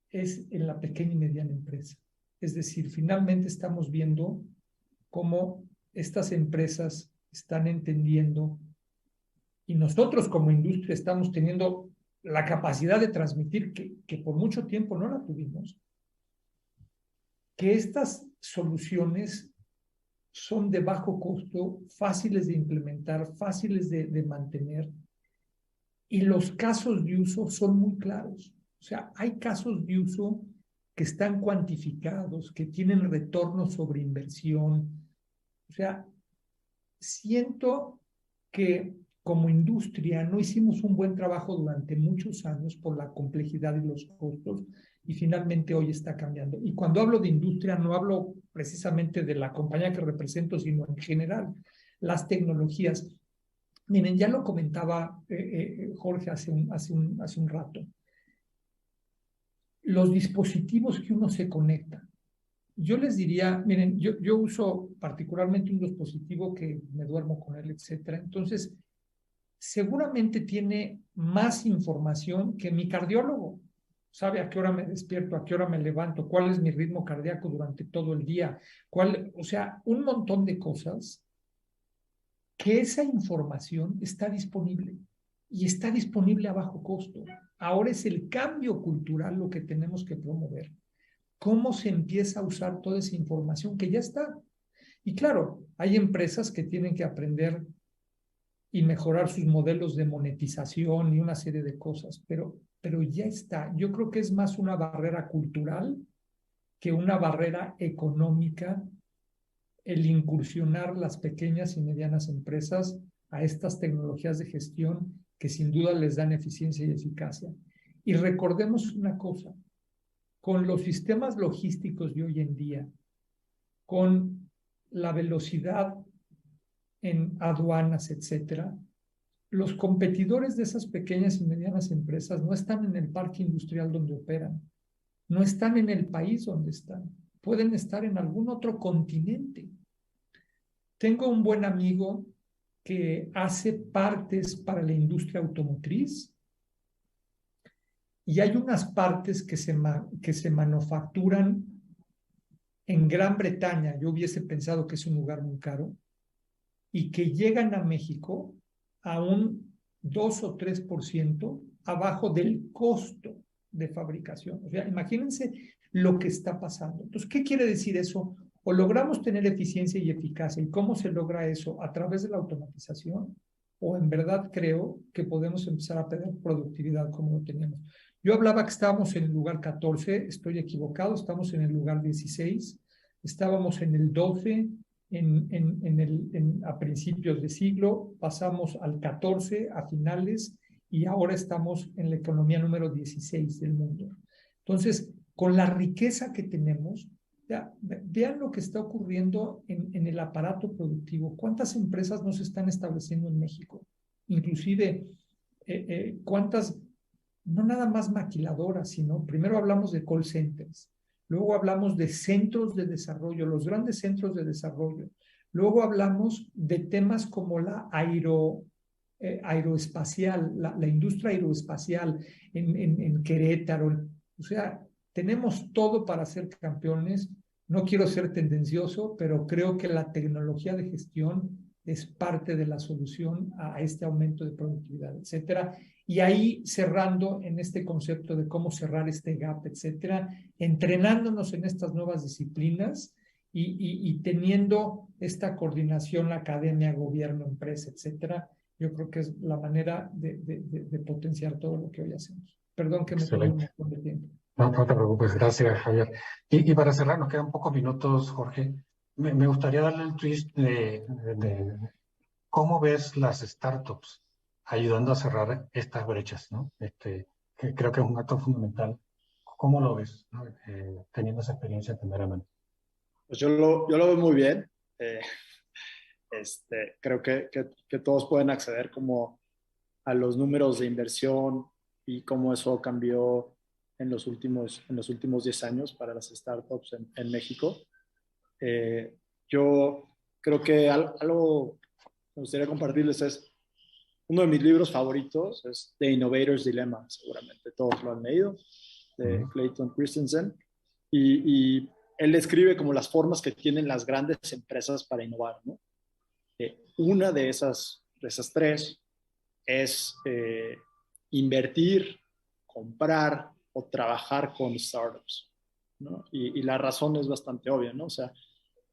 Speaker 3: es en la pequeña y mediana empresa. Es decir, finalmente estamos viendo cómo estas empresas están entendiendo y nosotros como industria estamos teniendo la capacidad de transmitir que por mucho tiempo no la tuvimos, que estas soluciones son de bajo costo, fáciles de implementar, fáciles de mantener, y los casos de uso son muy claros. O sea, hay casos de uso que están cuantificados, que tienen retorno sobre inversión. O sea, siento que como industria no hicimos un buen trabajo durante muchos años por la complejidad y los costos y finalmente hoy está cambiando. Y cuando hablo de industria no hablo precisamente de la compañía que represento, sino en general las tecnologías. Miren, ya lo comentaba Jorge hace un rato. Los dispositivos que uno se conecta. Yo les diría, miren, yo uso particularmente un dispositivo que me duermo con él, etcétera. Entonces, seguramente tiene más información que mi cardiólogo. Sabe a qué hora me despierto, a qué hora me levanto, cuál es mi ritmo cardíaco durante todo el día, o sea, un montón de cosas que esa información está disponible y está disponible a bajo costo. Ahora es el cambio cultural lo que tenemos que promover. ¿Cómo se empieza a usar toda esa información que ya está? Y claro, hay empresas que tienen que aprender y mejorar sus modelos de monetización y una serie de cosas, pero ya está. Yo creo que es más una barrera cultural que una barrera económica el incursionar las pequeñas y medianas empresas a estas tecnologías de gestión que sin duda les dan eficiencia y eficacia. Y recordemos una cosa, con los sistemas logísticos de hoy en día, con la velocidad en aduanas, etcétera, los competidores de esas pequeñas y medianas empresas no están en el parque industrial donde operan, no están en el país donde están, pueden estar en algún otro continente. Tengo un buen amigo que hace partes para la industria automotriz y hay unas partes que se manufacturan en Gran Bretaña. Yo hubiese pensado que es un lugar muy caro y que llegan a México a un 2 o 3% abajo del costo de fabricación. O sea, imagínense lo que está pasando. Entonces, ¿qué quiere decir eso? O logramos tener eficiencia y eficacia. ¿Y cómo se logra eso? A través de la automatización. O en verdad creo que podemos empezar a perder productividad como lo teníamos. Yo hablaba que estábamos en el lugar 14, estoy equivocado, estamos en el lugar 16, estábamos en el 12 a principios de siglo, pasamos al 14 a finales y ahora estamos en la economía número 16 del mundo. Entonces, con la riqueza que tenemos, vean lo que está ocurriendo en el aparato productivo. ¿Cuántas empresas no se están estableciendo en México? Inclusive, ¿cuántas, no nada más maquiladoras, sino primero hablamos de call centers, luego hablamos de centros de desarrollo, los grandes centros de desarrollo, luego hablamos de temas como la aeroespacial, la industria aeroespacial en Querétaro. O sea, tenemos todo para ser campeones. No quiero ser tendencioso, pero creo que la tecnología de gestión es parte de la solución a este aumento de productividad, etcétera. Y ahí cerrando en este concepto de cómo cerrar este gap, etcétera, entrenándonos en estas nuevas disciplinas y teniendo esta coordinación academia, gobierno, empresa, etcétera, yo creo que es la manera de potenciar todo lo que hoy hacemos. Perdón que me tomé un montón de tiempo.
Speaker 1: No, no te preocupes, gracias, Javier. Y para cerrar, nos quedan pocos minutos, Jorge. Me gustaría darle el twist de cómo ves las startups ayudando a cerrar estas brechas, ¿no? Que creo que es un acto fundamental. ¿Cómo lo ves, no? Teniendo esa experiencia de primera mano?
Speaker 4: Pues yo lo veo muy bien. Creo que todos pueden acceder como a los números de inversión y cómo eso cambió en los últimos 10 años para las startups en México. Yo creo que algo que me gustaría compartirles es uno de mis libros favoritos, es The Innovator's Dilemma, seguramente todos lo han leído, de Clayton Christensen, y él describe como las formas que tienen las grandes empresas para innovar, ¿no? Una de esas tres es invertir, comprar o trabajar con startups, ¿no? Y la razón es bastante obvia, ¿no? O sea,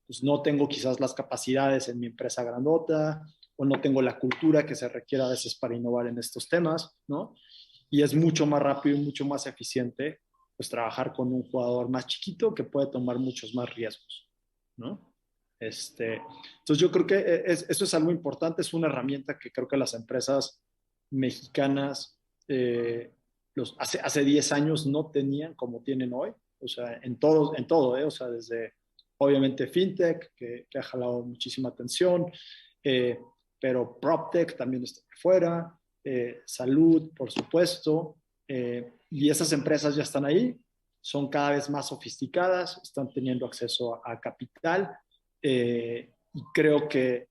Speaker 4: pues no tengo quizás las capacidades en mi empresa grandota o no tengo la cultura que se requiere a veces para innovar en estos temas, ¿no? Y es mucho más rápido y mucho más eficiente pues trabajar con un jugador más chiquito que puede tomar muchos más riesgos, ¿no? Entonces yo creo que eso es algo importante, es una herramienta que creo que las empresas mexicanas hace 10 años no tenían como tienen hoy, o sea, en todo, o sea, desde obviamente fintech, que ha jalado muchísima atención, pero PropTech también está fuera, salud, por supuesto, y esas empresas ya están ahí, son cada vez más sofisticadas, están teniendo acceso a capital, y creo que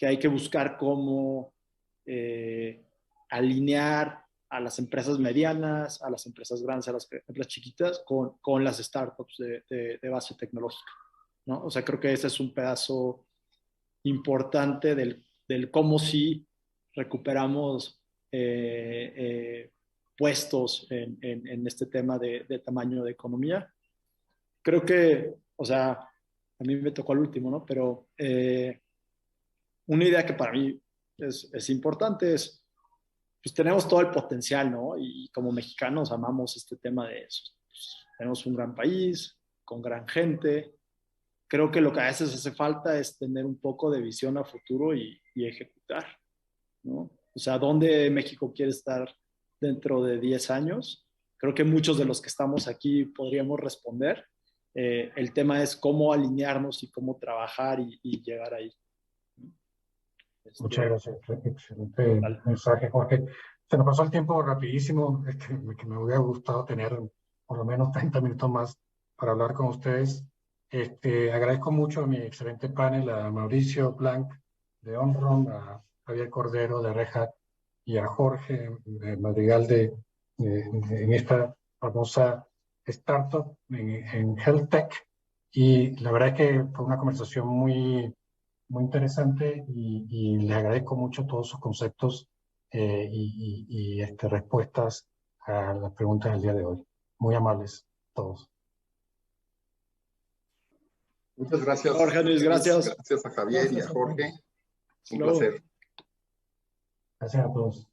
Speaker 4: hay que buscar cómo alinear a las empresas medianas, a las empresas grandes, a las empresas chiquitas, con las startups de base tecnológica, ¿no? O sea, creo que ese es un pedazo importante del cómo sí recuperamos puestos en este tema de tamaño de economía. Creo que, o sea, a mí me tocó el último, ¿no? Pero una idea que para mí es importante es, pues tenemos todo el potencial, ¿no? Y como mexicanos amamos este tema de eso. Pues, tenemos un gran país, con gran gente. Creo que lo que a veces hace falta es tener un poco de visión a futuro y ejecutar, ¿no? O sea, ¿dónde México quiere estar dentro de 10 años? Creo que muchos de los que estamos aquí podríamos responder. El tema es cómo alinearnos y cómo trabajar y llegar ahí.
Speaker 1: Muchas gracias. Excelente mensaje, Jorge. Se nos pasó el tiempo rapidísimo, que me hubiera gustado tener por lo menos 30 minutos más para hablar con ustedes. Agradezco mucho a mi excelente panel, a Mauricio Blanc de OnRun, a Javier Cordero de Red Hat y a Jorge Madrigal en esta famosa startup en Health Tech. Y la verdad es que fue una conversación muy interesante y les agradezco mucho todos sus conceptos y respuestas a las preguntas del día de hoy. Muy amables todos.
Speaker 2: Muchas gracias.
Speaker 4: Jorge Luis, gracias.
Speaker 2: Gracias a Javier y a Jorge. Un
Speaker 4: Luego.
Speaker 2: placer.
Speaker 1: Gracias a todos.